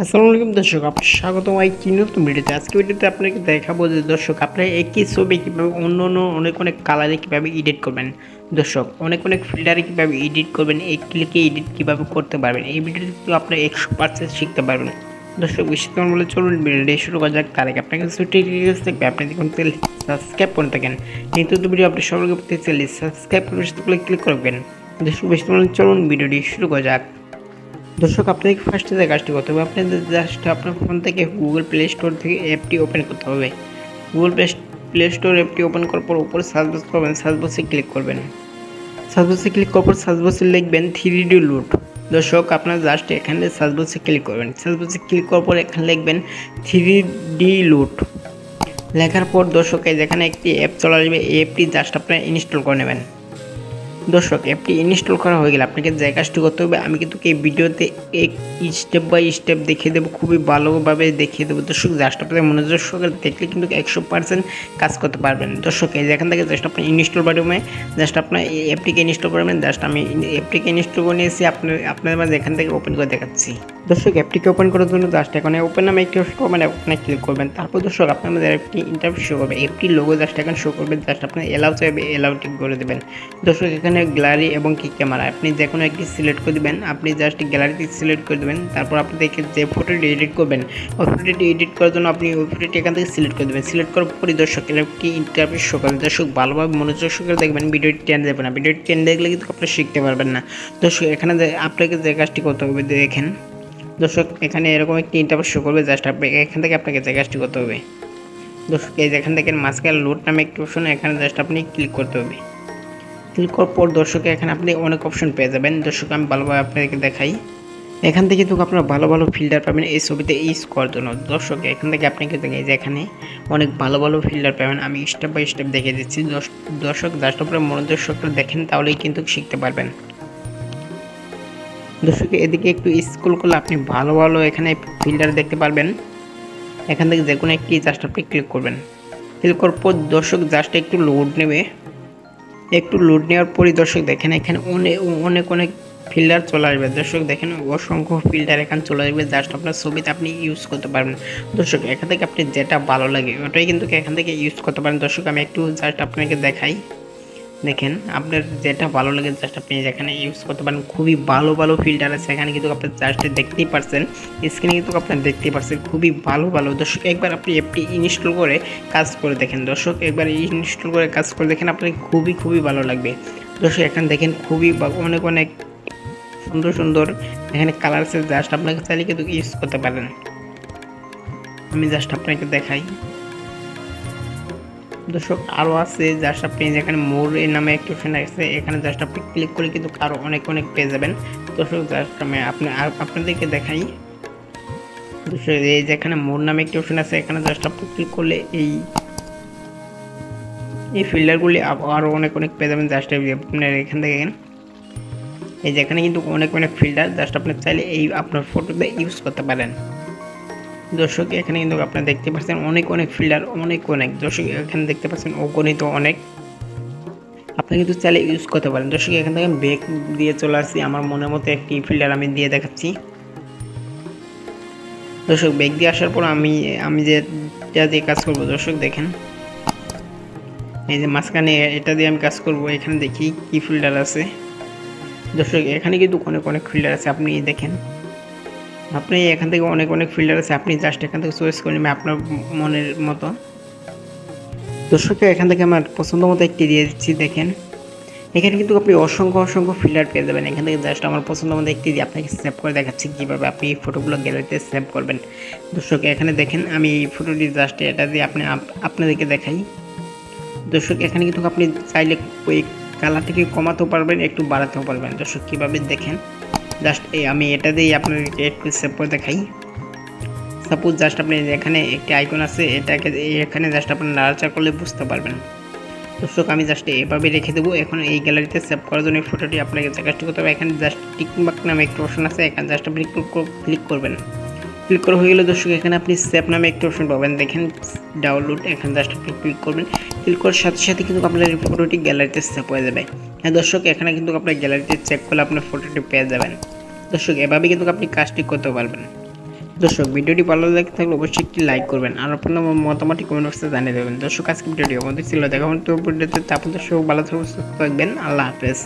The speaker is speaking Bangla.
আসসালামু আলাইকুম দর্শক, আপনাকে স্বাগতম এই নতুন ভিডিওতে। আজকে ভিডিওতে আপনাকে দেখাবো যে দর্শক আপনারা একই ছবি কীভাবে অন্য অনেক কালারে কীভাবে এডিট করবেন। দর্শক অনেক ফিল্টারে কীভাবে এডিট করবেন, এই ক্লিকে এডিট কীভাবে করতে পারবেন, এই ভিডিওতে কিন্তু আপনারা 100% শিখতে পারবেন। দর্শক বেশি তেমন বলে চলুন ভিডিওটি শুরু করা যাক। তার আগে আপনার কাছে টিউটোরিয়াল থাকবে, আপনি দেখুন সাবস্ক্রাইব করে থাকেন কিন্তু ভিডিও আপনি সবাইকে পেতে চাইলে সাবস্ক্রাইব করে ক্লিক করবেন। দর্শক বেশি তেমন চলুন ভিডিওটি শুরু করা যাক। দর্শক আপনাদেরকে ফার্স্টে যে কাজটি করতে হবে, আপনাদের জাস্ট আপনার ফোন থেকে গুগল প্লে স্টোর থেকে অ্যাপটি ওপেন করতে হবে। গুগল প্লে স্টোর অ্যাপটি ওপেন করার পর উপরে সার্চ বক্স পাবেন, সার্চ বক্সে ক্লিক করবেন। সার্চ বক্সে ক্লিক করার পর সার্চ বক্সে লিখবেন 3D লুট। দর্শক আপনারা জাস্ট এখানে সার্চ বক্সে ক্লিক করবেন। সার্চ বক্সে ক্লিক করার পর এখানে লিখবেন 3D লুট। লেখার পর দর্শক যেখানে একটি অ্যাপ চলে আসবে, এই অ্যাপটি জাস্ট আপনারা ইনস্টল করে নেবেন। দর্শক অ্যাপটি ইনস্টল করা হয়ে গেলে আপনাকে যে কাজটি করতে হবে, আমি কিন্তু এই ভিডিওতে স্টেপ বাই স্টেপ দেখিয়ে দেবো, খুবই ভালোভাবে দেখিয়ে দেবো। দর্শক জাস্ট আপনাদের মনোযোগ সহকারে দেখলে কিন্তু 100% কাজ করতে পারবেন। দর্শক এই যেখান থেকে জাস্ট আপনি ইনস্টল বাটনে জাস্ট আপনার এই অ্যাপটিকে ইনস্টল করবেন। জাস্ট আমি অ্যাপটিকে ইনস্টল করে নিয়েছি, আপনাদের মাঝে এখান থেকে ওপেন করে দেখাচ্ছি। দর্শক অ্যাপটিকে ওপেন করার জন্য জাস্ট এখানে ওপেন নামে একটি অপশন করবেন, ওখানে ক্লিক করবেন। তারপর দর্শক আপনার মাঝে একটি ইন্টারফেস শো করবে, অ্যাপটির লোগো জাস্ট এখানে শো করবেন। জাস্ট আপনি এলাও চাইবে, এলাও টিক করে দেবেন। দর্শক এখানে গ্যালারি এবং কি ক্যামেরা আপনি যে কোনো একটি সিলেক্ট করে দেবেন। আপনি জাস্ট গ্যালারিটি সিলেক্ট করে দেবেন। তারপর আপনাদেরকে যে ফটোটি এডিট করবেন, ওই ফটোটি এডিট করার জন্য আপনি ওই ফটোটি এখান থেকে সিলেক্ট করে দেবেন। সিলেক্ট করার পরে দর্শক একটি ইন্টারফেস শো করবে। দর্শক ভালোভাবে মনোযোগ সহকারে দেখবেন, ভিডিওটি টেনে দেবেন না। ভিডিওটি টেনে দেখলে কিন্তু আপনি শিখতে পারবেন না। দর্শক এখানে আপনাকে যে কাজটি করতে হবে দেখেন। দর্শক এখানে এরকম একটি ইন্টারফেস শো করবে, জাস্ট আপনি এখান থেকে আপনাকে যে কাজটি করতে হবে। দর্শক এই যেখান থেকে মাঝখানে লোড নামে একটি অপশন, এখানে জাস্ট আপনি ক্লিক করতে হবে। ক্লিক করার পর দর্শক এখানে আপনি অনেক অপশন পেয়ে যাবেন। দর্শক আমি ভালোভাবে আপনাদেরকে দেখাই। এখান থেকে কিন্তু আপনারা ভালো ফিল্টার পাবেন এই ছবিতে ইউজ করার জন্য। দর্শক এখান থেকে আপনি কিন্তু এই যে এখানে অনেক ভালো ফিল্টার পাবেন, আমি স্টেপ বাই স্টেপ দেখিয়ে দিচ্ছি। দর্শক জাস্ট আপনারা মনোযোগ সহকারে দেখেন, তাহলেই কিন্তু শিখতে পারবেন। দর্শক এদিকে একটু স্ক্রল করলে আপনি ভালো এখানে ফিল্টার দেখতে পারবেন। এখান থেকে যে কোনো একটি জাস্ট আপনি ক্লিক করবেন। ক্লিক করার পর দর্শক জাস্ট একটু লোড নেবে। একটু লোড নেওয়ার পরই দর্শক দেখেন এখানে অনেক ফিল্টার চলে আসবে। দর্শক দেখেন অসংখ্য ফিল্টার এখানে চলে আসবে, জাস্ট আপনার ছবিতে আপনি ইউজ করতে পারবেন। দর্শক এখান থেকে আপনি যেটা ভালো লাগে ওটাই কিন্তু এখান থেকে ইউজ করতে পারেন। দর্শক আমি একটু জাস্ট আপনাকে দেখাই। দেখেন আপনার যেটা ভালো লাগে জাস্ট আপনি যেখানে ইউজ করতে পারেন। খুবই ভালো ফিল্টার আছে এখানে, কিন্তু আপনি জাস্ট দেখতেই পারছেন, স্ক্রিনে কিন্তু আপনার দেখতেই পারছেন খুবই ভালো। দর্শক একবার আপনি অ্যাপটি ইনস্টল করে কাজ করে দেখেন। দর্শক একবার ইনস্টল করে কাজ করে দেখেন, আপনার খুবই ভালো লাগবে। দর্শক এখানে দেখেন খুবই অনেক সুন্দর এখানে কালার আছে, জাস্ট আপনাকে চাইলে কিন্তু ইউজ করতে পারেন। আমি জাস্ট আপনাকে দেখাই। দর্শক আরও আছে, জাস্ট আপনি যেখানে মোর এর নামে একটি অপশন আছে, এখানে জাস্ট আপনি ক্লিক করে কিন্তু আরও অনেক পেয়ে যাবেন। দর্শক জাস্ট আমি আপনাদেরকে দেখাই। দর্শক এই যেখানে মোর নামে একটি অপশন আছে, এখানে জাস্ট আপনি ক্লিক করলে এই ফিল্টারগুলি আরও অনেক পেয়ে যাবেন। জাস্ট আপনার এখান থেকে এই যেখানে কিন্তু অনেক ফিল্টার, জাস্ট আপনি চাইলে এই আপনার ফটোতে ইউজ করতে পারেন। দর্শক এখানে কিন্তু আপনারা দেখতে পাচ্ছেন অনেক ফিল্টার অনেক। দর্শক এখানে দেখতে পাচ্ছেন অগণিত অনেক, আপনি কিন্তু চাইলে ইউজ করতে পারেন। দর্শক এখান থেকে ব্যাক দিয়ে চলে আসছি, আমার মনের মতো একটি ফিল্টার আমি দিয়ে দেখাচ্ছি। দর্শক ব্যাক দিয়ে আসার পর আমি যেটা দিয়ে কাজ করব, দর্শক দেখেন এই যে মাঝখানে এটা দিয়ে আমি কাজ করব। এখানে দেখি কি ফিল্টার আছে। দর্শক এখানে কিন্তু অনেক ফিল্টার আছে, আপনি দেখেন আপনি এখান থেকে অনেক ফিল্টার আছে, আপনি জাস্ট এখান থেকে চয়েস করে নেবেন আপনার মনের মতো। দর্শক এখান থেকে আমার পছন্দ মতো একটি দিয়ে দিচ্ছি। দেখেন এখানে কিন্তু আপনি অসংখ্য ফিল্টার পেয়ে যাবেন। এখান থেকে জাস্ট আমার পছন্দ মতো একটি দিয়ে আপনাকে সেভ করে দেখাচ্ছি কীভাবে আপনি এই ফটোগুলো গ্যালারিতে সেভ করবেন। দর্শক এখানে দেখেন আমি এই ফটোটি জাস্ট এটা দিয়ে আপনাদেরকে দেখাই। দর্শক এখানে কিন্তু আপনি চাইলে ওই কালারটিকে কমাতেও পারবেন, একটু বাড়াতেও পারবেন। দর্শক কীভাবে দেখেন, জাস্ট আমি এটা দিয়ে আপনাদেরকে একটু সেভ করে দেখাই। সাপোজ জাস্ট আপনি এখানে একটি আইকন আছে, এটাকে এখানে জাস্ট আপনি নাড়াচাড়া করলে বুঝতে পারবেন। দর্শক আমি জাস্ট এভাবে রেখে দেবো। এখন এই গ্যালারিতে সেভ করার জন্য ফটোটি আপনাকে যে কাজটি করতে হবে, এখানে জাস্ট টিকমার্ক নামে একটি অপশন আছে, এখানে জাস্ট আপনি ক্লিক করবেন। ক্লিক করা হয়ে গেলে দর্শক এখানে আপনি সেভ নামে একটি অপশন পাবেন, দেখেন ডাউনলোড। এখানে জাস্ট আপনি ক্লিক করবেন। ক্লিক করার সাথে কিন্তু আপনার এই ফটোটি গ্যালারিতে সেভ হয়ে যাবে। হ্যাঁ দর্শক এখানে কিন্তু আপনার গ্যালারিতে চেক করলে আপনার ফটোটি পেয়ে যাবেন। দর্শক এভাবে কিন্তু আপনি কাজটি করতে পারবেন। দর্শক ভিডিওটি ভালো লাগে থাকলে অবশ্যই একটি লাইক করবেন আর আপনার মতামতটি কমেন্ট বক্সে জানিয়ে দেবেন। দর্শক আজকে ভিডিওটি আমাদের ছিল দেখা হতো ভিডিওতে, আপনাদের সব ভালো থাকবেন, আল্লাহ হাফেজ।